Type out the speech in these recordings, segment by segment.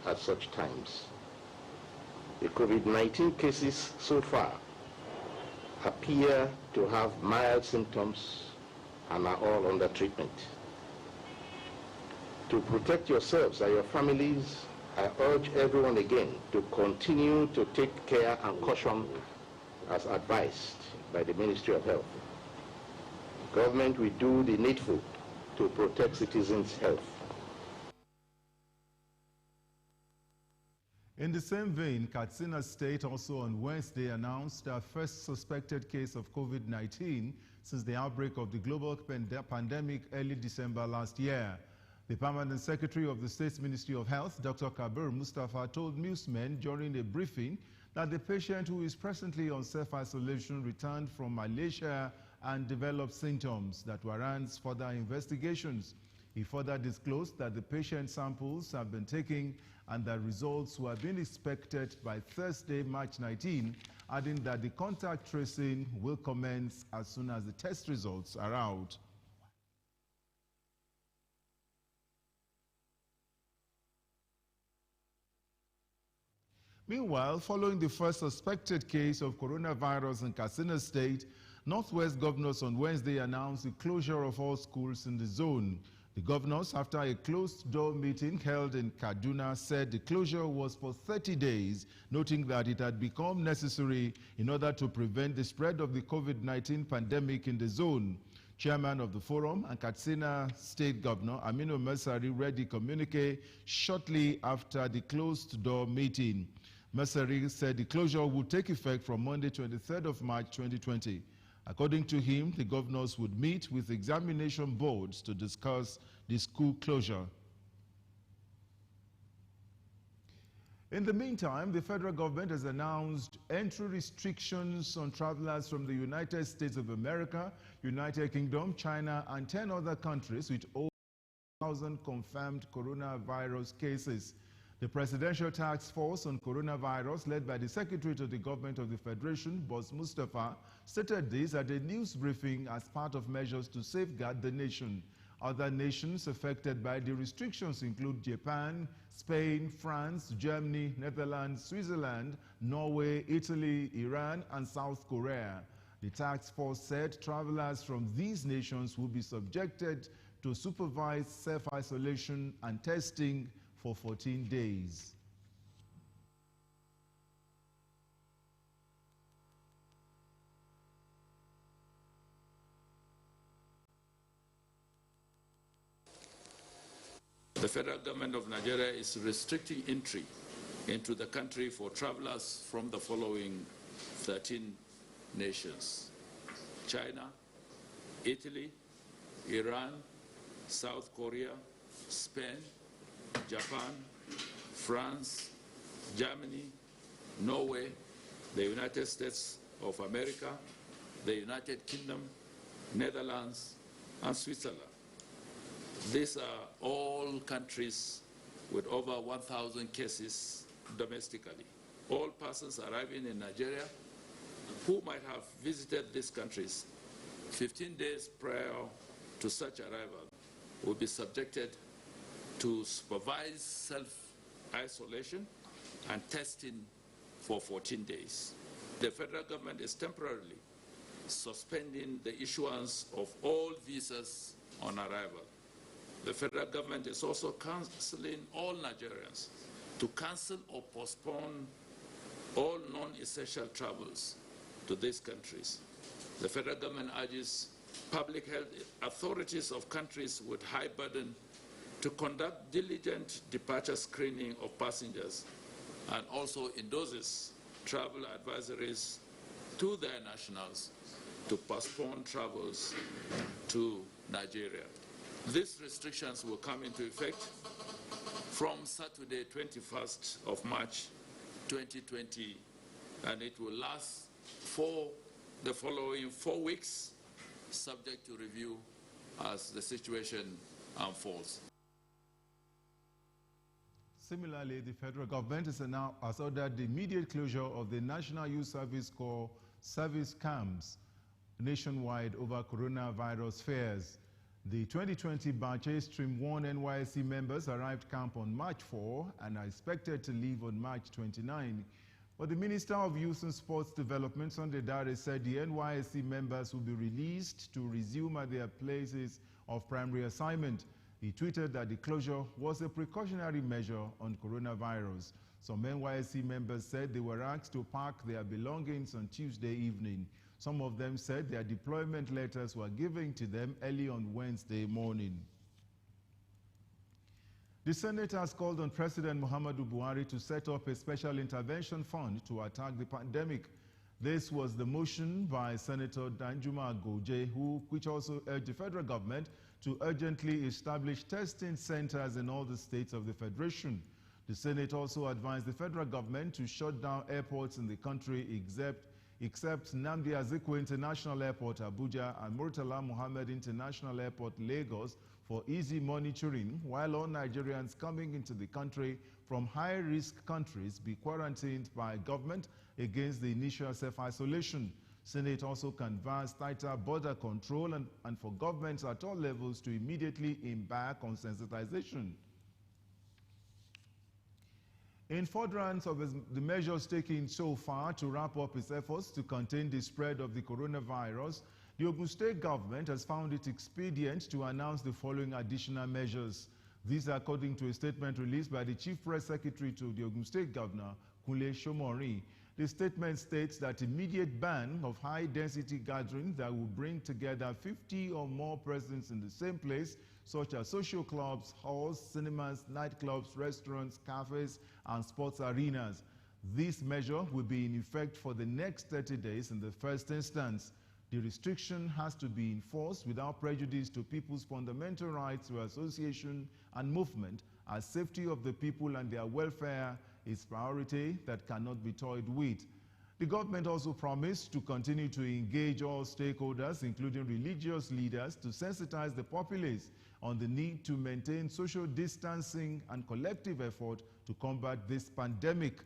at such times. The COVID-19 cases so far appear to have mild symptoms and are all under treatment. To protect yourselves and your families, I urge everyone again to continue to take care and caution as advised by the Ministry of Health. Government will do the needful to protect citizens' health. In the same vein, Katsina State also on Wednesday announced a first suspected case of COVID-19 since the outbreak of the global pandemic early December last year. The Permanent Secretary of the State's Ministry of Health, Dr. Kabir Mustafa, told newsmen during a briefing that the patient who is presently on self-isolation returned from Malaysia and developed symptoms that warrants further investigations. He further disclosed that the patient samples have been taken and the results were being expected by Thursday, March 19, adding that the contact tracing will commence as soon as the test results are out. Meanwhile, following the first suspected case of coronavirus in Katsina State, Northwest governors on Wednesday announced the closure of all schools in the zone. The governors, after a closed-door meeting held in Kaduna, said the closure was for 30 days, noting that it had become necessary in order to prevent the spread of the COVID-19 pandemic in the zone. Chairman of the forum and Katsina State Governor Aminu Masari read the communique shortly after the closed-door meeting. Masari said the closure would take effect from Monday, 23rd of March 2020. According to him, the governors would meet with examination boards to discuss the school closure. In the meantime, the federal government has announced entry restrictions on travelers from the United States of America, United Kingdom, China, and 10 other countries with over 1,000 confirmed coronavirus cases. The Presidential Task Force on Coronavirus, led by the Secretary to the Government of the Federation, Boss Mustafa, stated this at a news briefing as part of measures to safeguard the nation. Other nations affected by the restrictions include Japan, Spain, France, Germany, Netherlands, Switzerland, Norway, Italy, Iran, and South Korea. The task force said travelers from these nations will be subjected to supervised self-isolation and testing for 14 days. The federal government of Nigeria is restricting entry into the country for travelers from the following 13 nations: China, Italy, Iran, South Korea, Spain, Japan, France, Germany, Norway, the United States of America, the United Kingdom, Netherlands, and Switzerland. These are all countries with over 1,000 cases domestically. All persons arriving in Nigeria who might have visited these countries 15 days prior to such arrival will be subjected to supervised self-isolation and testing for 14 days. The federal government is temporarily suspending the issuance of all visas on arrival. The federal government is also counseling all Nigerians to cancel or postpone all non-essential travels to these countries. The federal government urges public health authorities of countries with high burden to conduct diligent departure screening of passengers and also endorses travel advisories to their nationals to postpone travels to Nigeria. These restrictions will come into effect from Saturday, 21st of March 2020, and it will last for the following 4 weeks, subject to review as the situation unfolds. Similarly, the federal government has ordered the immediate closure of the National Youth Service Corps service camps nationwide over coronavirus fears. The 2020 batch A Stream 1 NYSC members arrived camp on March 4 and are expected to leave on March 29. But the Minister of Youth and Sports Development, Sunday Dare, said the NYSC members will be released to resume at their places of primary assignment. He tweeted that the closure was a precautionary measure on coronavirus. Some NYSC members said they were asked to pack their belongings on Tuesday evening. Some of them said their deployment letters were given to them early on Wednesday morning. The Senate has called on President Muhammadu Buhari to set up a special intervention fund to attack the pandemic. This was the motion by Senator Danjuma Goje, which also urged the federal government to urgently establish testing centers in all the states of the Federation. The Senate also advised the federal government to shut down airports in the country except Nnamdi Azikiwe International Airport, Abuja, and Murtala Muhammed International Airport, Lagos, for easy monitoring, while all Nigerians coming into the country from high-risk countries be quarantined by government against the initial self-isolation. Senate also canvassed tighter border control and for governments at all levels to immediately embark on sensitization. In furtherance of the measures taken so far to wrap up its efforts to contain the spread of the coronavirus, the Ogun State government has found it expedient to announce the following additional measures. These are according to a statement released by the Chief Press Secretary to the Ogun State Governor, Kunle Shomori. The statement states that immediate ban of high-density gatherings that will bring together 50 or more persons in the same place, such as social clubs, halls, cinemas, nightclubs, restaurants, cafes, and sports arenas. This measure will be in effect for the next 30 days in the first instance. The restriction has to be enforced without prejudice to people's fundamental rights to association and movement, as safety of the people and their welfare is priority that cannot be toyed with. The government also promised to continue to engage all stakeholders, including religious leaders, to sensitize the populace on the need to maintain social distancing and collective effort to combat this pandemic.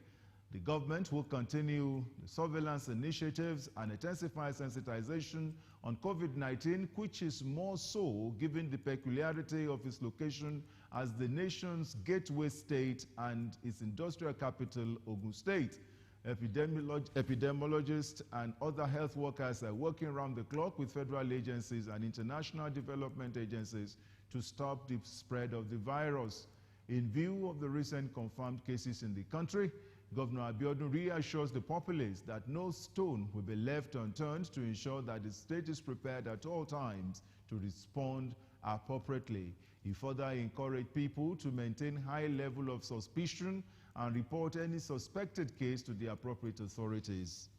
The government will continue the surveillance initiatives and intensify sensitization on COVID-19, which is more so given the peculiarity of its location as the nation's gateway state and its industrial capital, Ogun State. Epidemiologists and other health workers are working around the clock with federal agencies and international development agencies to stop the spread of the virus. In view of the recent confirmed cases in the country, Governor Abiodun reassures the populace that no stone will be left unturned to ensure that the state is prepared at all times to respond appropriately. He further encouraged people to maintain high level of suspicion and report any suspected case to the appropriate authorities.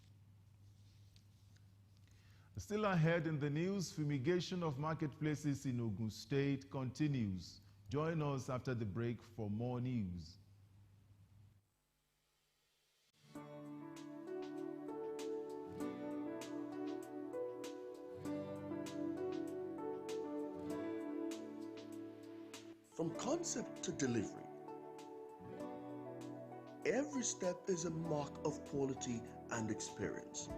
Still ahead in the news, fumigation of marketplaces in Ogun State continues. Join us after the break for more news. From concept to delivery, every step is a mark of quality and experience.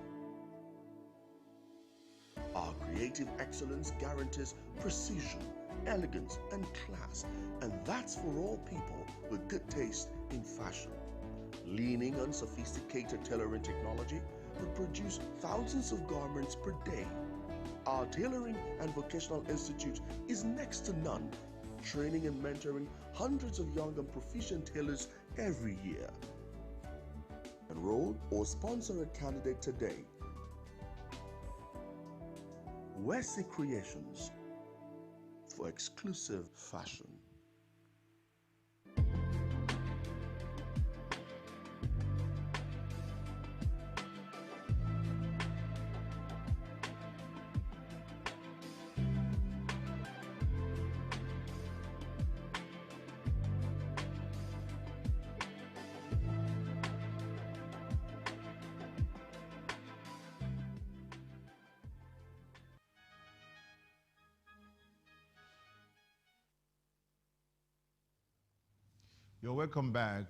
Our creative excellence guarantees precision, elegance, and class, and that's for all people with good taste in fashion. Leaning on sophisticated tailoring technology, we produce thousands of garments per day. Our Tailoring and Vocational Institute is next to none, training and mentoring hundreds of young and proficient tailors every year. Enroll or sponsor a candidate today. Wesley Creations for exclusive fashion. You're welcome back.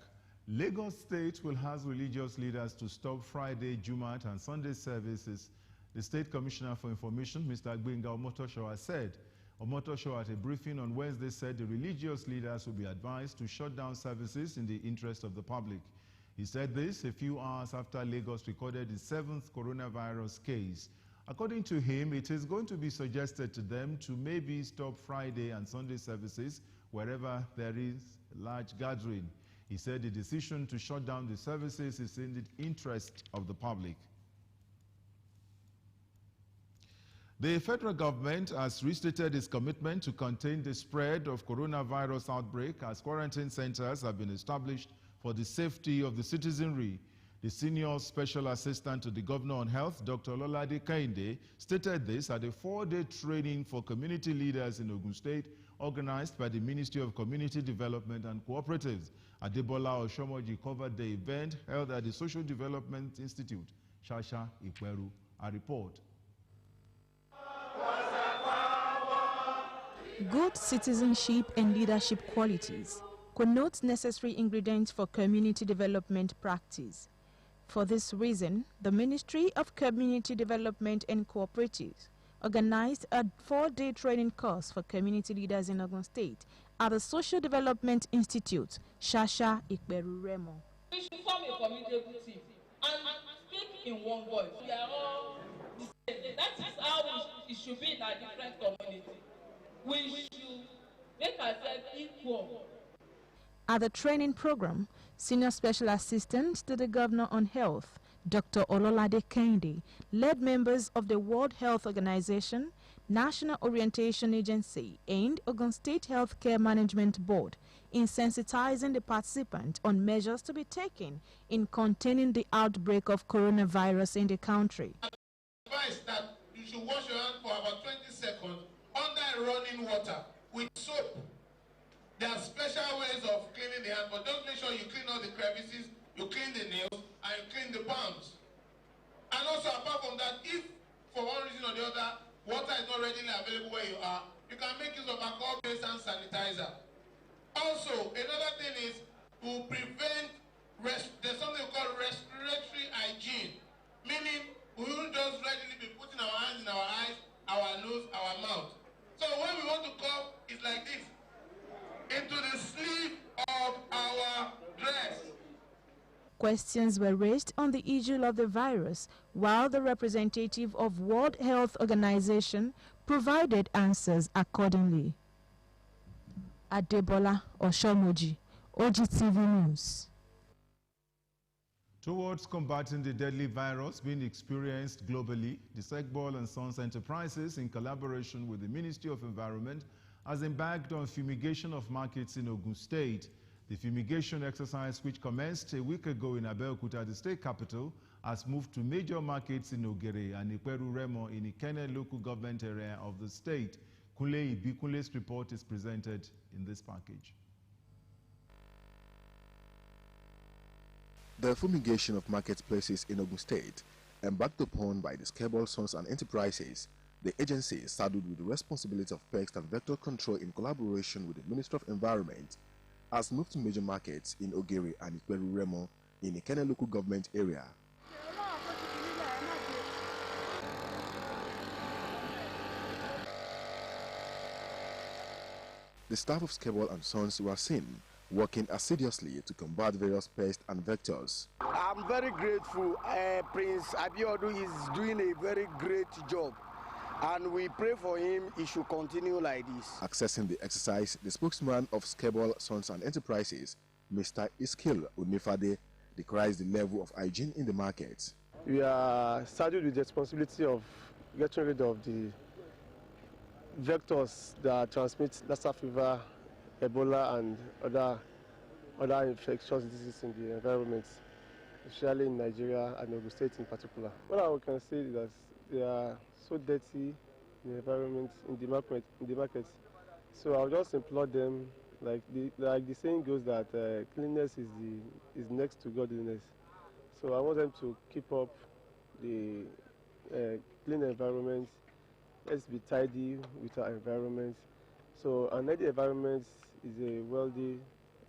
Lagos State will ask religious leaders to stop Friday, Jumat, and Sunday services. The State Commissioner for Information, Mr. Gbenga Omotosho, has said Omotosho, at a briefing on Wednesday, said the religious leaders will be advised to shut down services in the interest of the public. He said this a few hours after Lagos recorded its 7th coronavirus case. According to him, it is going to be suggested to them to maybe stop Friday and Sunday services wherever there is a large gathering. He said the decision to shut down the services is in the interest of the public. The federal government has restated its commitment to contain the spread of coronavirus outbreak as quarantine centers have been established for the safety of the citizenry. The senior special assistant to the governor on health, Dr. Ololade Kehinde, stated this at a 4-day training for community leaders in Ogun State organized by the Ministry of Community Development and Cooperatives. Adebola Oshomoji covered the event held at the Social Development Institute, Shasha Ikweru. A report. Good citizenship and leadership qualities connote necessary ingredients for community development practice. For this reason, the Ministry of Community Development and Cooperatives organized a 4-day training course for community leaders in Ogun State at the Social Development Institute, Shasha Ikweru Remo. We should form a formidable team and speak in one voice. We are all the same. That is how it should be in our different communities. We should make ourselves equal. At the training program, Senior Special Assistant to the Governor on Health, Dr. Ololade Kehinde, led members of the World Health Organization, National Orientation Agency, and Ogun State Healthcare Management Board in sensitizing the participants on measures to be taken in containing the outbreak of coronavirus in the country. Advice that you should wash your hands for about 20 seconds under running water with soap. There are special ways of cleaning the hand, but just make sure you clean all the crevices, you clean the nails, and you clean the palms. And also, apart from that, if for one reason or the other, water is not readily available where you are, you can make use of alcohol-based hand sanitizer. Also, another thing is to prevent, there's something called respiratory hygiene, meaning we won't just readily be putting our hands in our eyes, our nose, our mouth. So when we want to cough, it's like this, into the sleeve of our dress. Questions were raised on the issue of the virus, while the representative of World Health Organization provided answers accordingly. Adebola Oshomoji, Ogtv News. Towards combating the deadly virus being experienced globally, the Segbol and Sons Enterprises, in collaboration with the Ministry of Environment, has embarked on fumigation of markets in Ogun State. The fumigation exercise, which commenced a week ago in Abeokuta, the state capital, has moved to major markets in Ogere and Ikweru Remo in Ikene local government area of the state. Kunle Ibikunle's report is presented in this package. The fumigation of marketplaces in Ogun State, embarked upon by the Segbol Sons and Enterprises, the agency is saddled with the responsibility of pest and vector control in collaboration with the Ministry of Environment, has moved to major markets in Ogere and Ikweru Remo in Ikene local government area. The staff of Segbol and Sons were seen working assiduously to combat various pests and vectors. I'm very grateful. Prince Abiodun is doing a very great job, and we pray for him he should continue like this. Accessing the exercise, the spokesman of Segbol Sons and Enterprises, Mr. Iskil Unifade, decries the level of hygiene in the market. We are saddled with the responsibility of getting rid of the vectors that transmit Lassa fever, Ebola, and other infectious diseases in the environment, especially in Nigeria and Ogun State in particular. What I can say is that they are so dirty in the environment, in the market. So I'll just implore them, like the saying goes, that cleanliness is next to godliness. So I want them to keep up the clean environment. Let's be tidy with our environment. So a healthy environment is a wealthy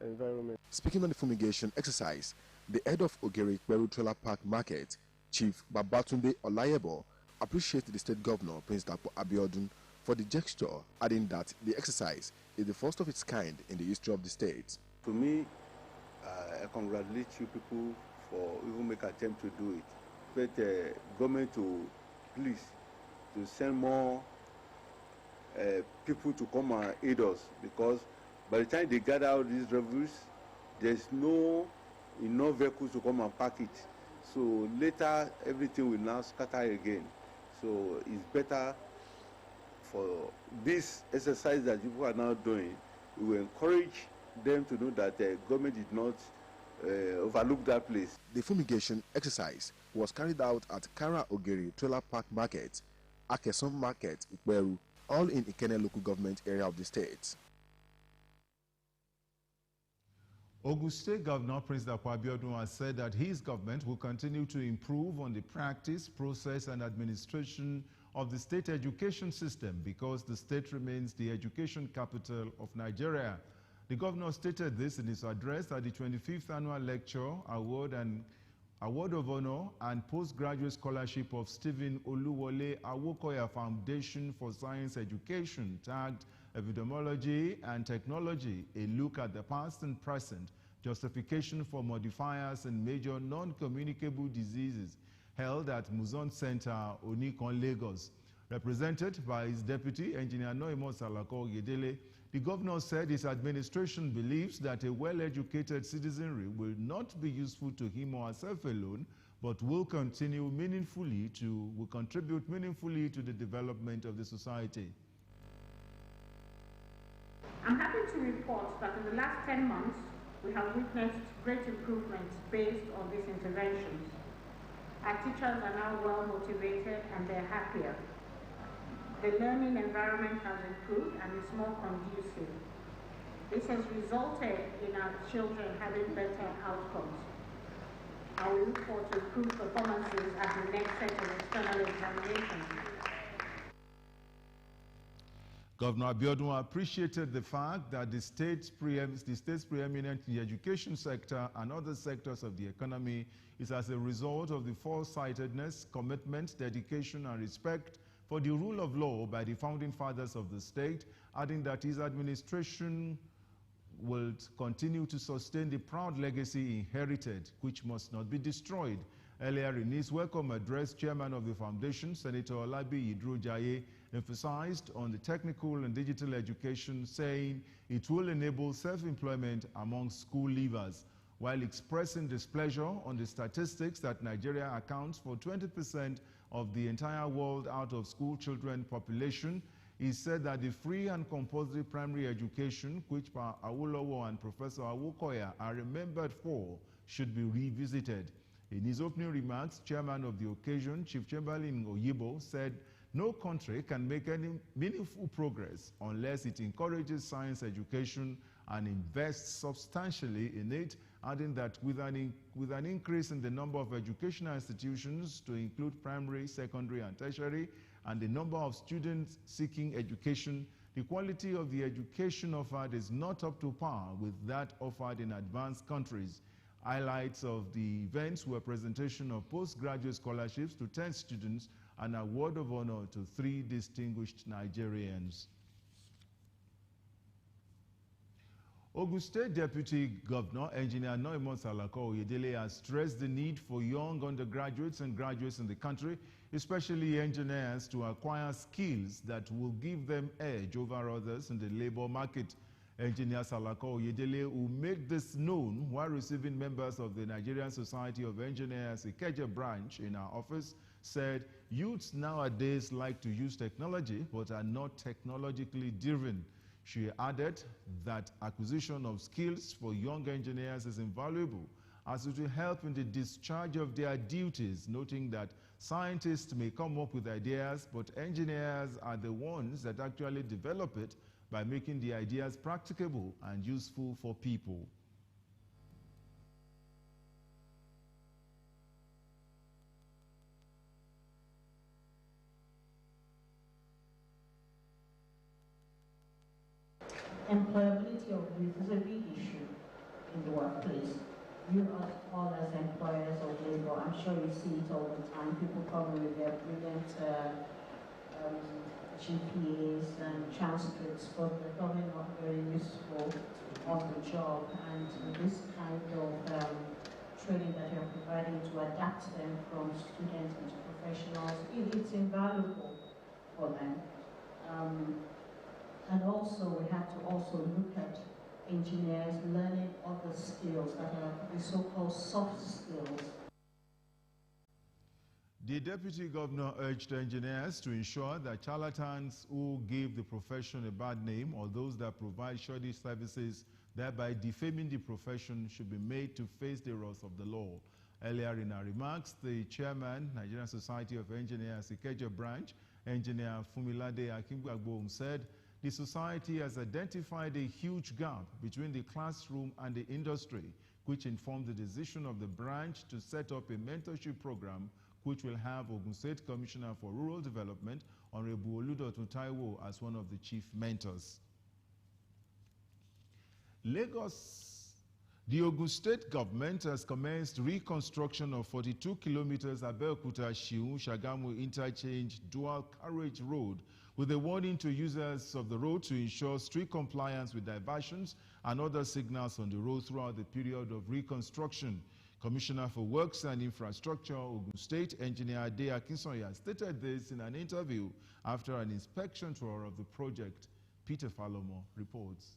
environment. Speaking on the fumigation exercise, the head of Ogere Ikweru Trailer Park Market, Chief Babatunde Olayebo, appreciated the state governor, Prince Dapo Abiodun, for the gesture, adding that the exercise is the first of its kind in the history of the state. To me, I congratulate you people for even make attempt to do it. But government to please to send more people to come and aid us, because by the time they gather out these revenues, there's no enough vehicles to come and pack it. So later everything will now scatter again. So it's better for this exercise that people are now doing. We will encourage them to know that the government did not overlook that place. The fumigation exercise was carried out at Kara Ogeri Trailer Park Market, Akeson Market, Ikweru, all in Ikene local government area of the state. Ogun State Governor Prince Dapo Abiodun has said that his government will continue to improve on the practice, process and administration of the state education system because the state remains the education capital of Nigeria. The governor stated this in his address at the 25th Annual Lecture, Award of Honor and Postgraduate Scholarship of Stephen Oluwole Awokoya Foundation for Science Education, tagged Epidemiology and Technology, a look at the past and present, justification for modifiers in major non-communicable diseases, held at Muzon Center, Onikon, Lagos. Represented by his deputy, Engineer Noimo Salako Yedele, the governor said his administration believes that a well-educated citizenry will not be useful to him or herself alone, but will contribute meaningfully to the development of the society. I'm happy to report that in the last 10 months, we have witnessed great improvements based on these interventions. Our teachers are now well motivated and they're happier. The learning environment has improved and is more conducive. This has resulted in our children having better outcomes. I will look forward to improved performances at the next set of external examinations. Governor Abiodun appreciated the fact that the state's preeminent in the education sector and other sectors of the economy is as a result of the foresightedness, commitment, dedication, and respect for the rule of law by the founding fathers of the state, adding that his administration will continue to sustain the proud legacy inherited, which must not be destroyed. Earlier in his welcome address, Chairman of the Foundation, Senator Olabi Idrojaye, emphasized on the technical and digital education, saying it will enable self-employment among school leavers, while expressing displeasure on the statistics that Nigeria accounts for 20% of the entire world out of school children population. He said that the free and compulsory primary education, which Awolowo and Professor Awokoya are remembered for, should be revisited. In his opening remarks, Chairman of the occasion, Chief Chamberlain Oyibo, said no country can make any meaningful progress unless it encourages science education and invests substantially in it, adding that with an increase in the number of educational institutions to include primary, secondary, and tertiary, and the number of students seeking education, the quality of the education offered is not up to par with that offered in advanced countries. Highlights of the events were presentation of postgraduate scholarships to 10 students and award of honor to 3 distinguished Nigerians. Ogun State Deputy Governor, Engineer Noimo Salako Oyedele, has stressed the need for young undergraduates and graduates in the country, especially engineers, to acquire skills that will give them edge over others in the labor market. Engineer Salako Oyedele, who made this known while receiving members of the Nigerian Society of Engineers Ikeja branch in our office, said youths nowadays like to use technology but are not technologically driven. She added that acquisition of skills for young engineers is invaluable as it will help in the discharge of their duties, noting that scientists may come up with ideas, but engineers are the ones that actually develop it by making the ideas practicable and useful for people. Employability of youth is a big issue in the workplace. You all as employers of labor, I'm sure you see it all the time. People come with their brilliant GPAs and transcripts, but they're probably not very useful on the job. And this kind of training that you're providing to adapt them from students into professionals, it's invaluable for them. And also, we have to also look at engineers learning other skills that are the so-called soft skills. The Deputy Governor urged engineers to ensure that charlatans who give the profession a bad name or those that provide shoddy services, thereby defaming the profession, should be made to face the wrath of the law. Earlier in her remarks, the chairman, Nigerian Society of Engineers, Ikeja branch, Engineer Fumilade Akingbagbo, said the society has identified a huge gap between the classroom and the industry, which informed the decision of the branch to set up a mentorship program which will have Ogun State Commissioner for Rural Development, Honorable Oludotun Taiwo, as one of the chief mentors. Lagos, the Ogun State government has commenced reconstruction of 42 kilometers Abeokuta-Shiun-Shagamu interchange dual carriage road, with a warning to users of the road to ensure strict compliance with diversions and other signals on the road throughout the period of reconstruction. Commissioner for Works and Infrastructure, Ogun State, Engineer Ade Akinsoya, stated this in an interview after an inspection tour of the project. Peter Falomo reports.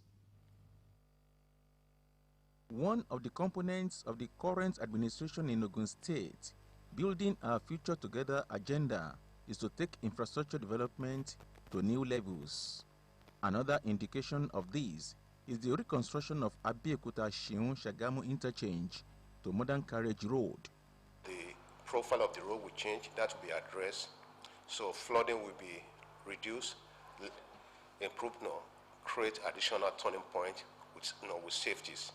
One of the components of the current administration in Ogun State, building our future together agenda, is to take infrastructure development to new levels. Another indication of this is the reconstruction of Abeokuta-Shiun-Shagamu interchange to modern carriage road. The profile of the road will change, that will be addressed, so flooding will be reduced, improved, create additional turning point with, with safeties.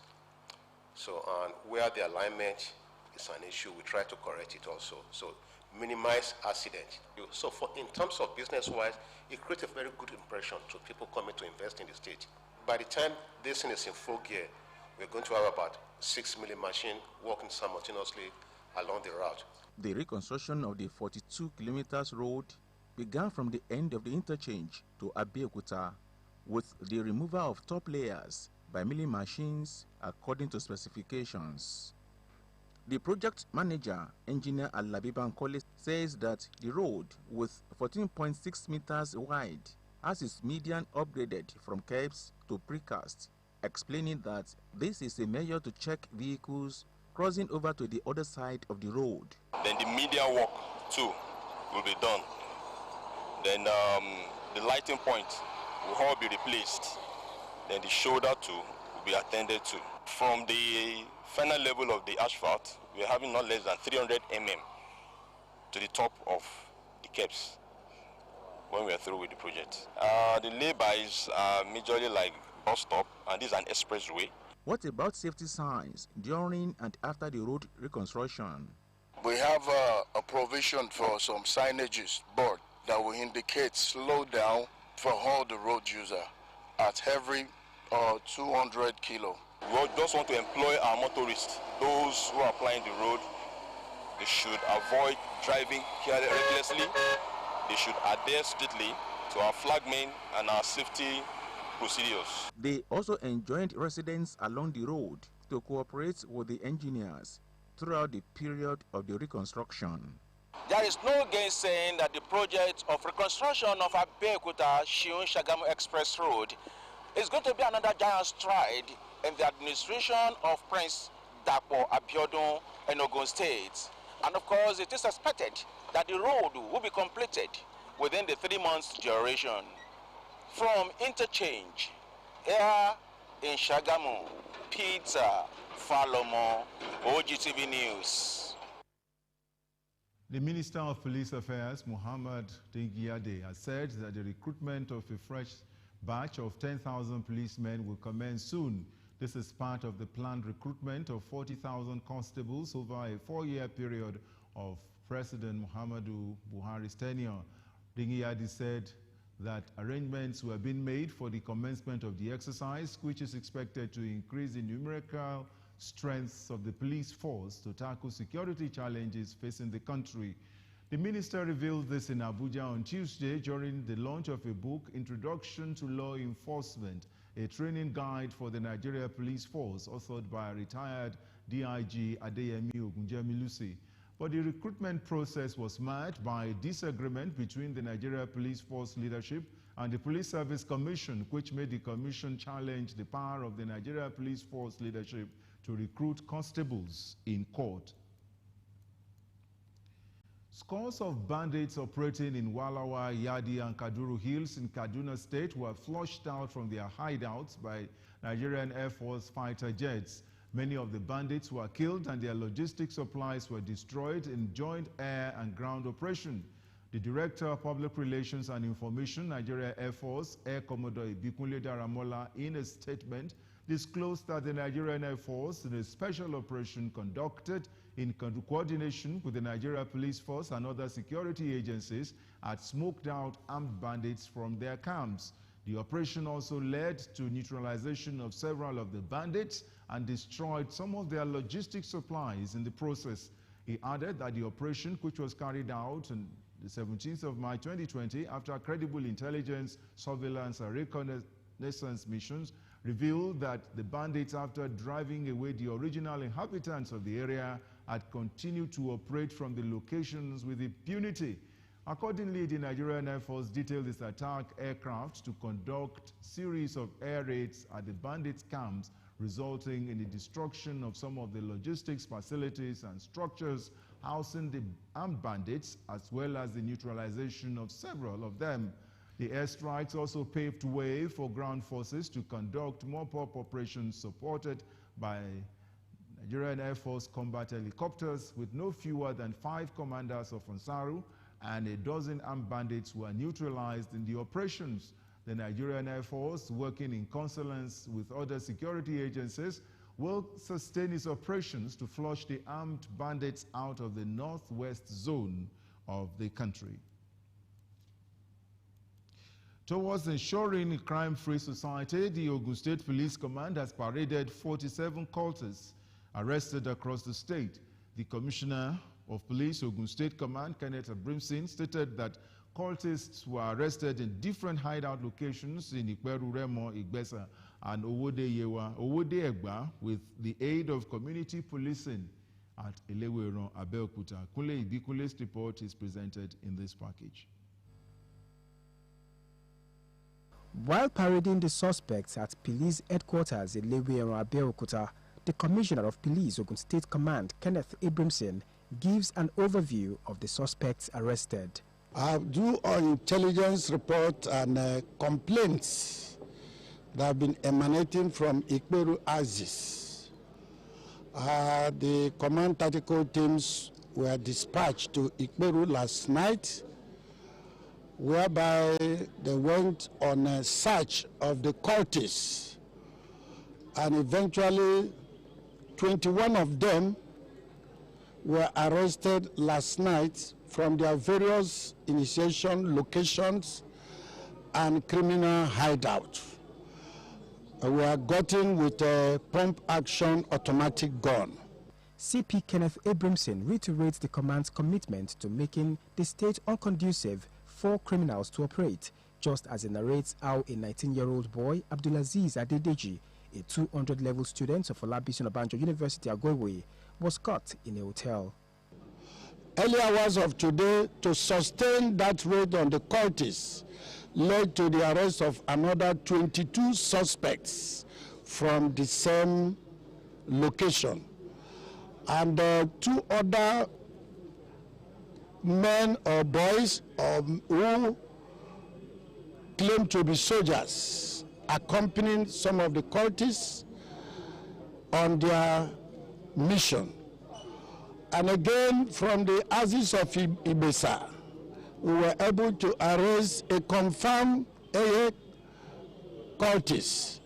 So, and where the alignment is an issue, we try to correct it also. So, minimize accident. So, in terms of business-wise, it creates a very good impression to people coming to invest in the state. By the time this thing is in full gear, we're going to have about 6 million machines working simultaneously along the route. The reconstruction of the 42 kilometers road began from the end of the interchange to Abeokuta with the removal of top layers by milling machines according to specifications. The project manager, Engineer Alabi Bankole, says that the road, with 14.6 meters wide, has its median upgraded from curbs to precast, explaining that this is a measure to check vehicles crossing over to the other side of the road. Then the median work too will be done. Then the lighting point will all be replaced. Then the shoulder too will be attended to. From the final level of the asphalt, we are having not less than 300 mm to the top of the curbs when we are through with the project. The laybys are majorly like bus stop, and this is an expressway. What about safety signs during and after the road reconstruction? We have a provision for some signages board that will indicate slow down for all the road user at every 200 kilo. We just want to employ our motorists, those who are applying the road. They should avoid driving recklessly. They should adhere strictly to our flagmen and our safety procedures. They also enjoined residents along the road to cooperate with the engineers throughout the period of the reconstruction. There is no gainsaying that the project of reconstruction of Abeokuta-Shiun-Shagamu Express Road is going to be another giant stride in the administration of Prince Dapo Abiodun in Ogun State. And of course, it is expected that the road will be completed within the 3 months duration. From interchange, here in Shagamu, Peter Falomo, Ogtv News. The Minister of Police Affairs, Muhammad Dingyade, has said that the recruitment of a fresh batch of 10,000 policemen will commence soon. This is part of the planned recruitment of 40,000 constables over a 4-year period of President Muhammadu Buhari's tenure. Dingyade said that arrangements were being made for the commencement of the exercise, which is expected to increase the numerical strengths of the police force to tackle security challenges facing the country. The minister revealed this in Abuja on Tuesday during the launch of a book, Introduction to Law Enforcement, a training guide for the Nigeria Police Force, authored by retired DIG Adeyemi Ogunjemilusi. But the recruitment process was marred by disagreement between the Nigeria Police Force leadership and the Police Service Commission, which made the commission challenge the power of the Nigeria Police Force leadership to recruit constables in court. Scores of bandits operating in Walawa, Yadi, and Kaduru Hills in Kaduna State were flushed out from their hideouts by Nigerian Air Force fighter jets. Many of the bandits were killed and their logistic supplies were destroyed in joint air and ground operation. The Director of Public Relations and Information, Nigeria Air Force, Air Commodore Ibikunle Daramola, in a statement, disclosed that the Nigerian Air Force, in a special operation conducted in coordination with the Nigeria Police Force and other security agencies, had smoked out armed bandits from their camps. The operation also led to neutralization of several of the bandits and destroyed some of their logistic supplies in the process. He added that the operation, which was carried out on the 17th of March 2020 after credible intelligence, surveillance, and reconnaissance missions, revealed that the bandits, after driving away the original inhabitants of the area, had continued to operate from the locations with impunity. Accordingly, the Nigerian Air Force detailed its attack aircraft to conduct series of air raids at the bandits' camps, resulting in the destruction of some of the logistics facilities and structures housing the armed bandits, as well as the neutralization of several of them. The airstrikes also paved way for ground forces to conduct mop-up operations supported by Nigerian Air Force combat helicopters, with no fewer than 5 commanders of Ansaru and a dozen armed bandits were neutralized in the operations. The Nigerian Air Force, working in consonance with other security agencies, will sustain its operations to flush the armed bandits out of the northwest zone of the country. Towards ensuring a crime-free society, the Ogun State Police Command has paraded 47 cultists arrested across the state. The Commissioner of Police, Ogun State Command, Kenneth Abrimson, stated that cultists were arrested in different hideout locations in Ikperu, Remo, Igbesa, and Owode-Egba with the aid of community policing at Eleweron, Abeokuta. Kunle Ibikule's report is presented in this package. While parading the suspects at police headquarters in Eleweron, Abeokuta, the Commissioner of Police, Ogun State Command, Kenneth Abrimson, gives an overview of the suspects arrested. Due on intelligence report and complaints that have been emanating from Ikperu Axis, the command tactical teams were dispatched to Ikperu last night, whereby they went on a search of the cultists, and eventually 21 of them were arrested last night from their various initiation locations and criminal hideout. We are gotten with a pump action automatic gun. CP Kenneth Abrimson reiterates the command's commitment to making the state unconducive for criminals to operate, just as he narrates how a 19-year-old boy, Abdulaziz Adedeji, a 200-level student of Olabisi Onabanjo University, Agwegwe, was caught in a hotel. Early hours of today, to sustain that raid on the cultists, led to the arrest of another 22 suspects from the same location. And 2 other men or boys who claim to be soldiers accompanying some of the cultists on their mission. And again, from the Axis of Ibesa, we were able to arrest a confirmed AA cultist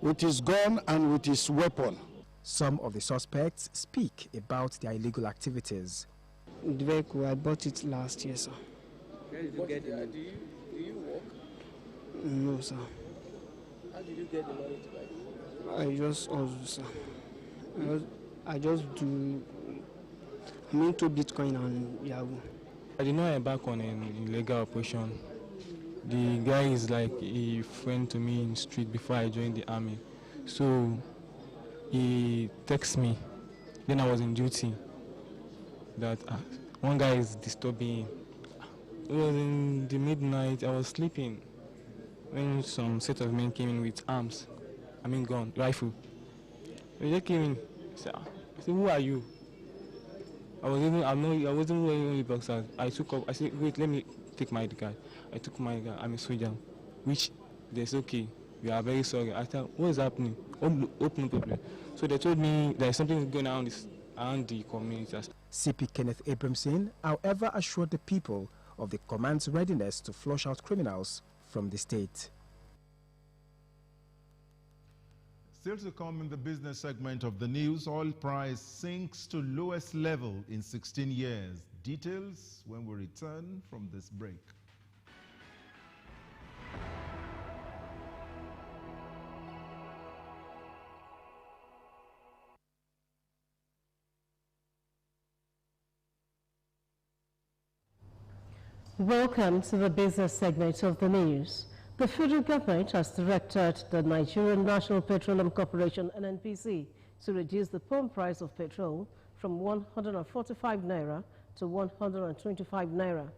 with his gun and with his weapon. Some of the suspects speak about their illegal activities. The vehicle, I bought it last year, sir. Where did you get the money? Do you work? No, sir. How did you get the money to buy it? I just also, sir. I just do. I'm into Bitcoin and Yahoo. I did not embark on an illegal operation. The guy is like a friend to me in the street before I joined the army. So he texted me, then I was in duty, that one guy is disturbing him. It was in the midnight, I was sleeping, when some set of men came in with arms, gun, rifle. They just came in, I said, who are you? I wasn't wearing any boxers. I said, wait, let me take my ID card. I took my ID card, I'm a soldier, which they said, okay, we are very sorry. I thought, what is happening? Open problem. So they told me there's something going on around the community. CP Kenneth Abramson, however, assured the people of the command's readiness to flush out criminals from the state. Still to come in the business segment of the news, oil price sinks to lowest level in 16 years. Details when we return from this break. Welcome to the business segment of the news. The federal government has directed the Nigerian National Petroleum Corporation (NNPC) to reduce the pump price of petrol from 145 naira to 125 naira.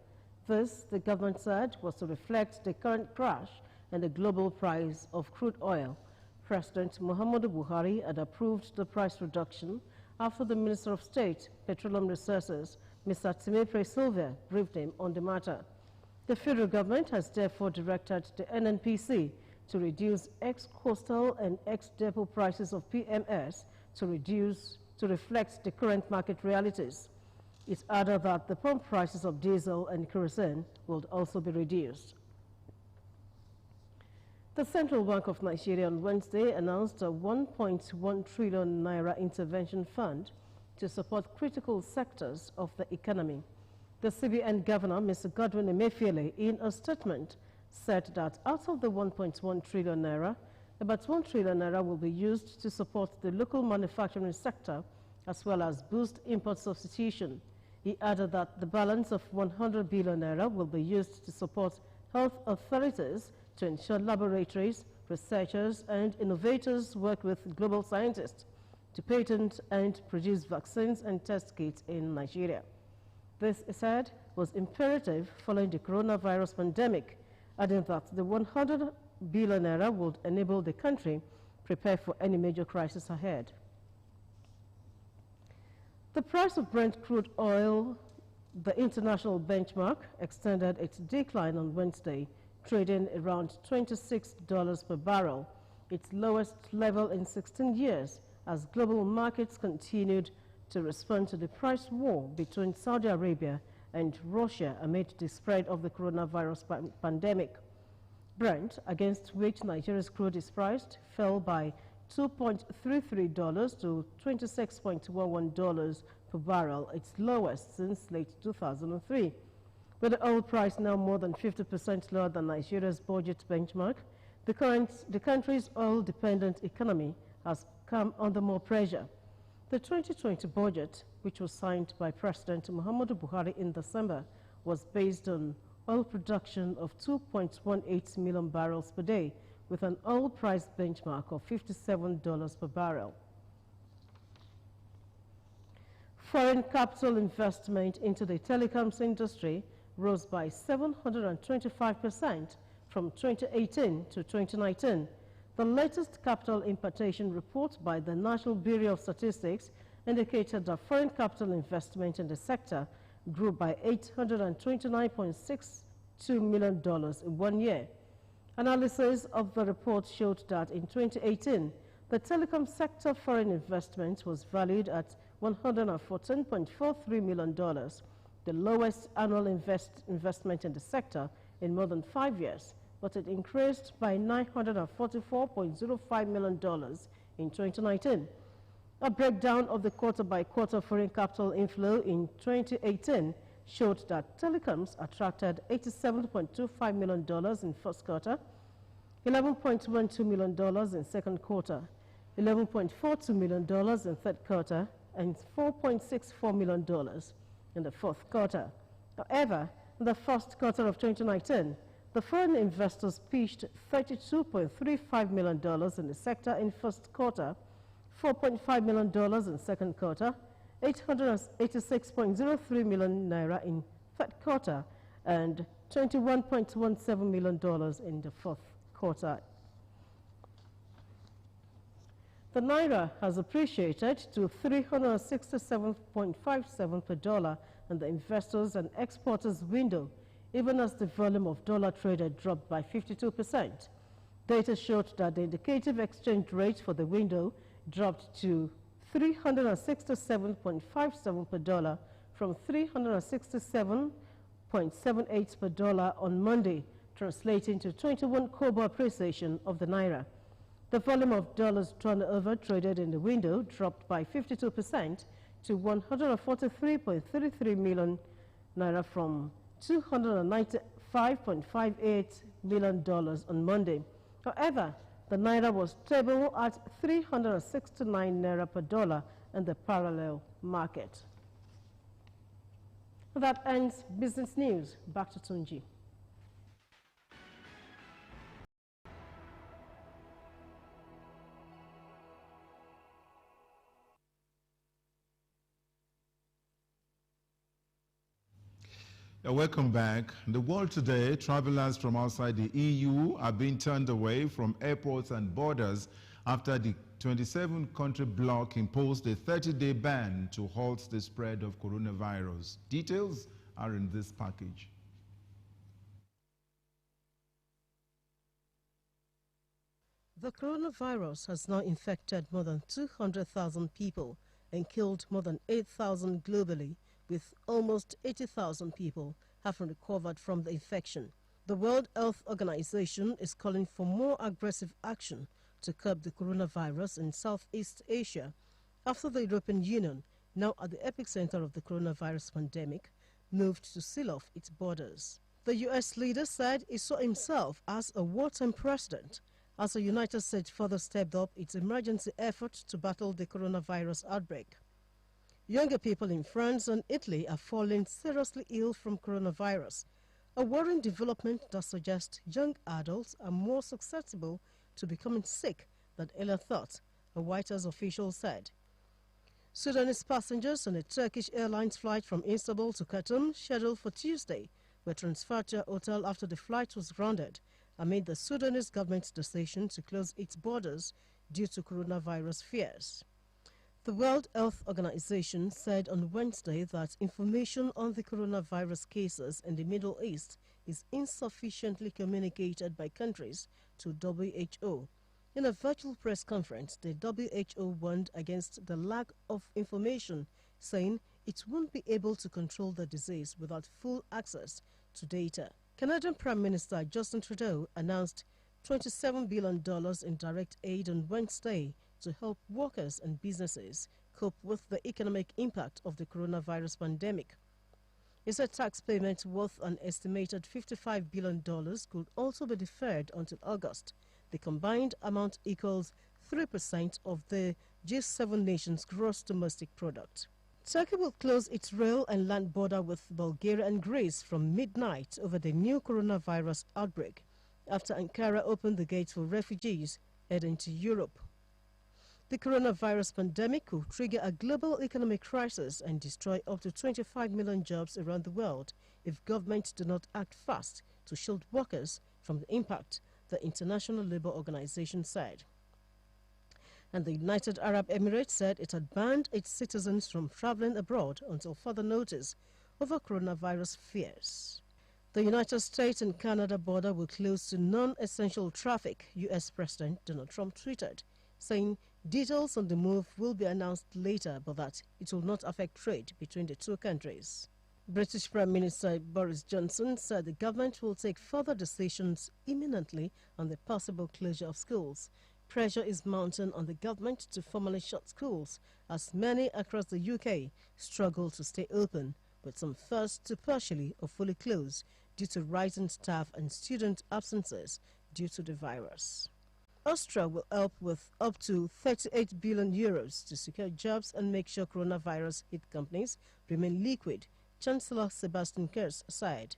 This, the government said, was to reflect the current crash in the global price of crude oil. President Muhammadu Buhari had approved the price reduction after the Minister of State, Petroleum Resources, Mr. Timepre Silva, briefed him on the matter. The federal government has therefore directed the NNPC to reduce ex-coastal and ex-depot prices of PMS to reflect the current market realities. It added that the pump prices of diesel and kerosene will also be reduced. The Central Bank of Nigeria on Wednesday announced a 1.1 trillion naira intervention fund to support critical sectors of the economy. The CBN Governor, Mr. Godwin Emefiele, in a statement, said that out of the 1.1 trillion naira, about 1 trillion naira will be used to support the local manufacturing sector as well as boost import substitution. He added that the balance of 100 billion naira will be used to support health authorities to ensure laboratories, researchers, and innovators work with global scientists to patent and produce vaccines and test kits in Nigeria. This, he said, was imperative following the coronavirus pandemic, adding that the 100 billion naira would enable the country prepare for any major crisis ahead. The price of Brent crude oil, the international benchmark, extended its decline on Wednesday, trading around $26 per barrel, its lowest level in 16 years, as global markets continued to respond to the price war between Saudi Arabia and Russia amid the spread of the coronavirus pandemic. Brent, against which Nigeria's crude is priced, fell by $2.33 to $26.11 per barrel, its lowest since late 2003. With the oil price now more than 50% lower than Nigeria's budget benchmark, the country's oil-dependent economy has come under more pressure. The 2020 budget, which was signed by President Muhammadu Buhari in December, was based on oil production of 2.18 million barrels per day, with an oil price benchmark of $57 per barrel. Foreign capital investment into the telecoms industry rose by 725% from 2018 to 2019. The latest capital importation report by the National Bureau of Statistics indicated that foreign capital investment in the sector grew by $829.62 million in 1 year. Analysis of the report showed that in 2018, the telecom sector foreign investment was valued at $114.43 million, the lowest annual investment in the sector in more than 5 years, but it increased by $944.05 million in 2019. A breakdown of the quarter-by-quarter foreign capital inflow in 2018 showed that telecoms attracted $87.25 million in first quarter, $11.12 million in second quarter, $11.42 million in third quarter, and $4.64 million in the fourth quarter. However, in the first quarter of 2019, the foreign investors pitched $32.35 million in the sector in first quarter, $4.5 million in second quarter, 886.03 million naira in third quarter, and $21.17 million in the fourth quarter. The naira has appreciated to 367.57 per dollar in the investors and exporters window, even as the volume of dollar traded dropped by 52%. Data showed that the indicative exchange rate for the window dropped to 367.57 per dollar from 367.78 per dollar on Monday, translating to 21 kobo appreciation of the naira. The volume of dollars turnover traded in the window dropped by 52% to 143.33 million naira from $295.58 million on Monday. However, the naira was stable at 369 naira per dollar in the parallel market. That ends business news. Back to Tunji. Welcome back. In the world today, travelers from outside the EU are being turned away from airports and borders after the 27-country bloc imposed a 30-day ban to halt the spread of coronavirus. Details are in this package. The coronavirus has now infected more than 200,000 people and killed more than 8,000 globally, with almost 80,000 people having recovered from the infection. The World Health Organization is calling for more aggressive action to curb the coronavirus in Southeast Asia after the European Union, now at the epicenter of the coronavirus pandemic, moved to seal off its borders. The U.S. leader said he saw himself as a wartime president as the United States further stepped up its emergency efforts to battle the coronavirus outbreak. Younger people in France and Italy are falling seriously ill from coronavirus, a worrying development that suggests young adults are more susceptible to becoming sick than earlier thought, a White House official said. Sudanese passengers on a Turkish Airlines flight from Istanbul to Khartoum, scheduled for Tuesday, were transferred to a hotel after the flight was grounded amid the Sudanese government's decision to close its borders due to coronavirus fears. The World Health Organization said on Wednesday that information on the coronavirus cases in the Middle East is insufficiently communicated by countries to WHO. In a virtual press conference, the WHO warned against the lack of information, saying it won't be able to control the disease without full access to data. Canadian Prime Minister Justin Trudeau announced $27 billion in direct aid on Wednesday to help workers and businesses cope with the economic impact of the coronavirus pandemic. He said tax payments worth an estimated $55 billion could also be deferred until August. The combined amount equals 3% of the G7 nations' gross domestic product. Turkey will close its rail and land border with Bulgaria and Greece from midnight over the new coronavirus outbreak, after Ankara opened the gates for refugees heading to Europe. The coronavirus pandemic could trigger a global economic crisis and destroy up to 25 million jobs around the world if governments do not act fast to shield workers from the impact, the International Labour Organization said. And the United Arab Emirates said it had banned its citizens from traveling abroad until further notice over coronavirus fears. The United States and Canada border will close to non-essential traffic, U.S. President Donald Trump tweeted, saying details on the move will be announced later, but that it will not affect trade between the two countries. British Prime Minister Boris Johnson said the government will take further decisions imminently on the possible closure of schools. Pressure is mounting on the government to formally shut schools, as many across the UK struggle to stay open, but some forced to partially or fully close due to rising staff and student absences due to the virus. Austria will help with up to €38 billion to secure jobs and make sure coronavirus hit companies remain liquid, Chancellor Sebastian Kurz said.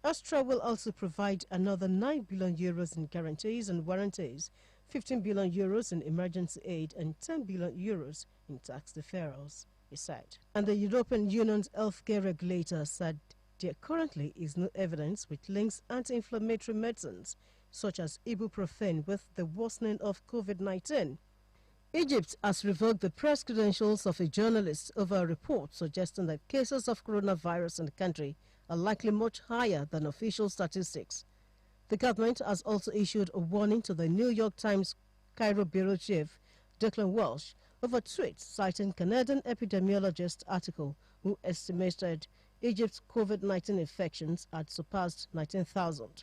Austria will also provide another 9 billion euros in guarantees and warranties, 15 billion euros in emergency aid, and 10 billion euros in tax deferrals, he said. And the European Union's healthcare regulator said there currently is no evidence which links anti-inflammatory medicines such as ibuprofen with the worsening of COVID-19. Egypt has revoked the press credentials of a journalist over a report suggesting that cases of coronavirus in the country are likely much higher than official statistics. The government has also issued a warning to the New York Times Cairo bureau chief, Declan Welsh, over tweets citing Canadian epidemiologist article who estimated Egypt's COVID-19 infections had surpassed 19,000.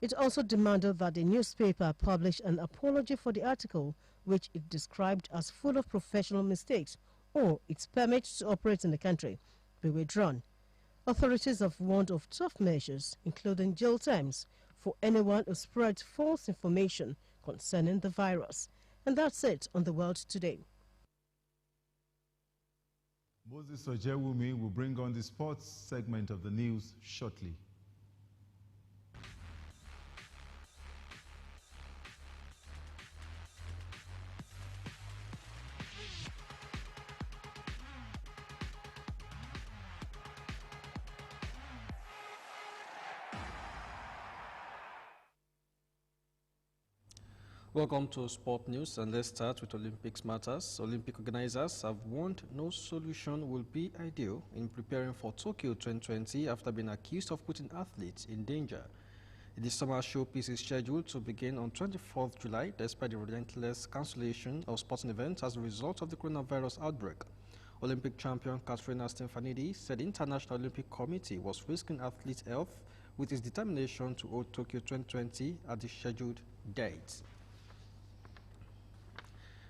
It also demanded that the newspaper publish an apology for the article, which it described as full of professional mistakes, or its permit to operate in the country be withdrawn. Authorities have warned of tough measures, including jail terms, for anyone who spreads false information concerning the virus. And that's it on The World Today. Moses Ojewumi will bring on the sports segment of the news shortly. Welcome to Sport News, and let's start with Olympics matters. Olympic organizers have warned no solution will be ideal in preparing for Tokyo 2020 after being accused of putting athletes in danger. The summer showpiece is scheduled to begin on 24th July despite the relentless cancellation of sporting events as a result of the coronavirus outbreak. Olympic champion Katrina Stefanidi said the International Olympic Committee was risking athletes' health with its determination to hold Tokyo 2020 at the scheduled date.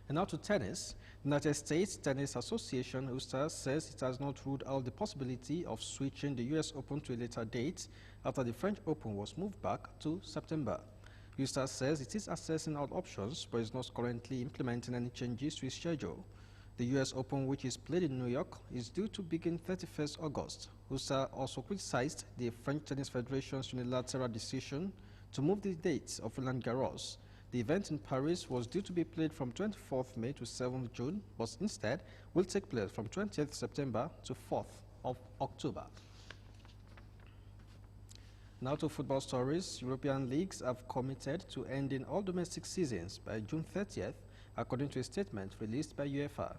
And now to tennis. The United States Tennis Association USTA says it has not ruled out the possibility of switching the US Open to a later date after the French Open was moved back to September. USTA says it is assessing all options but is not currently implementing any changes to its schedule. The US Open, which is played in New York, is due to begin 31st August. USTA also criticized the French Tennis Federation's unilateral decision to move the dates of Roland Garros. The event in Paris was due to be played from 24th May to 7th June, but instead will take place from 20th September to 4th of October. Now to football stories. European leagues have committed to ending all domestic seasons by June 30th, according to a statement released by UEFA.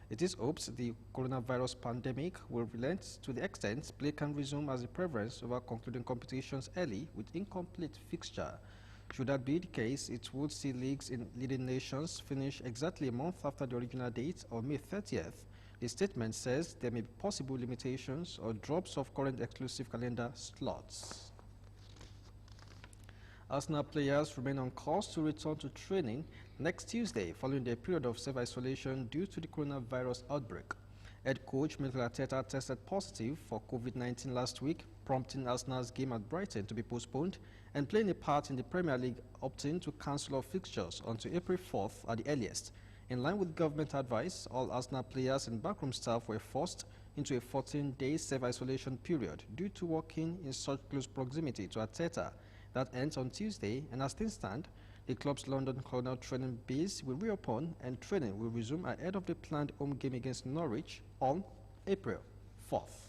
It is hoped the coronavirus pandemic will relent to the extent play can resume as a preference over concluding competitions early with incomplete fixture. Should that be the case, it would see leagues in leading nations finish exactly a month after the original date of May 30th. The statement says there may be possible limitations or drops of current exclusive calendar slots. Arsenal players remain on course to return to training next Tuesday following their period of self-isolation due to the coronavirus outbreak. Head coach Mikel Arteta tested positive for COVID-19 last week, prompting Arsenal's game at Brighton to be postponed and playing a part in the Premier League opting to cancel all fixtures until April 4th at the earliest. In line with government advice, all Arsenal players and backroom staff were forced into a 14-day self-isolation period due to working in such close proximity to Arteta. That ends on Tuesday, and as things stand, the club's London Colonel training base will reopen and training will resume ahead of the planned home game against Norwich on April 4th.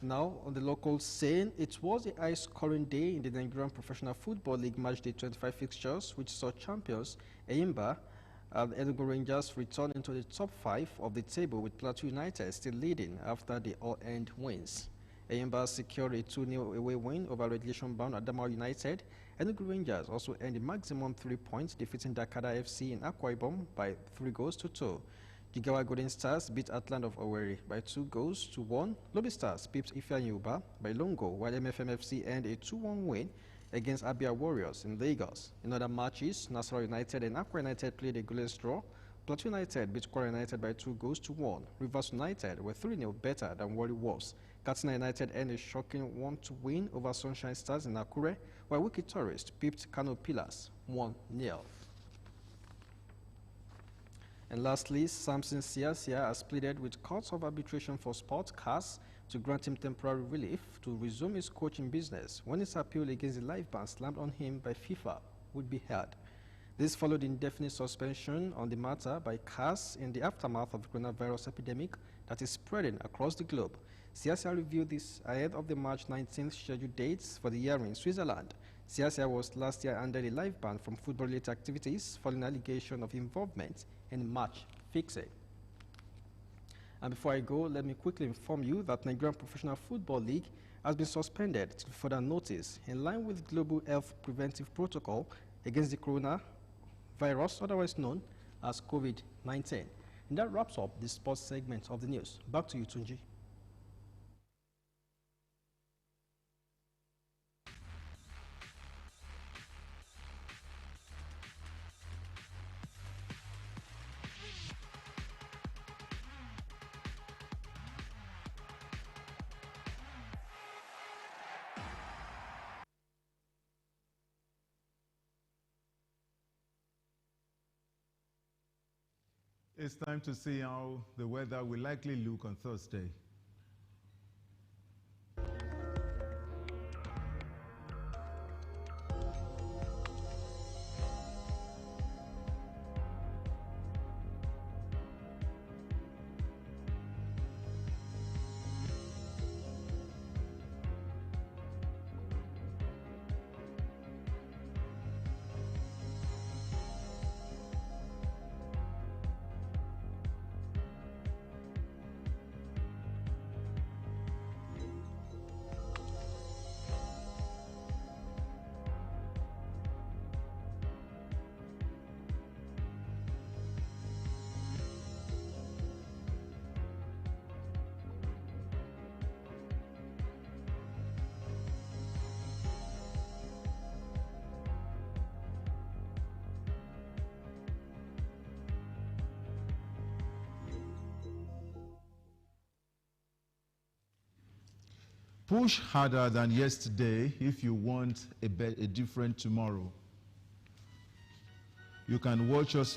Now, on the local scene, it was a high-scoring day in the Nigerian Professional Football League Matchday 25 fixtures, which saw champions Eyimba and Enugu Rangers return into the top 5 of the table, with Plateau United still leading after the all-end wins. Eyimba secured a 2-0 away win over relegation-bound Adamawa United. Enugu Rangers also earned a maximum 3 points, defeating Dakada FC in Akwa Ibom by 3-2. Jigawa Golden Stars beat Atland of Owerri by 2-1. Lobby Stars pipped Ifeanyi by Longo, while MFM FC earned a 2-1 win against Abia Warriors in Lagos. In other matches, Nasarawa United and Akwa United played a goalless draw. Plateau United beat Kwara United by 2-1. Rivers United were 3-0 better than Warri Wolves. Katsina United earned a shocking 1-2 win over Sunshine Stars in Akure, while Wiki Tourist pipped Kano Pillars 1-0. And lastly, Samson Siasia has pleaded with courts of arbitration for sports cars to grant him temporary relief to resume his coaching business when his appeal against the live ban slammed on him by FIFA would be heard. This followed indefinite suspension on the matter by CAS in the aftermath of the coronavirus epidemic that is spreading across the globe. Siasia reviewed this ahead of the March 19th scheduled dates for the year in Switzerland. Siasia was last year under a live ban from football-related activities following allegation of involvement in match fixing. And before I go, let me quickly inform you that Nigerian Professional Football League has been suspended till further notice in line with global health preventive protocol against the coronavirus, otherwise known as COVID-19. And that wraps up the sports segment of the news. Back to you, Tunji. It's time to see how the weather will likely look on Thursday. Push harder than yesterday if you want a different tomorrow. You can watch us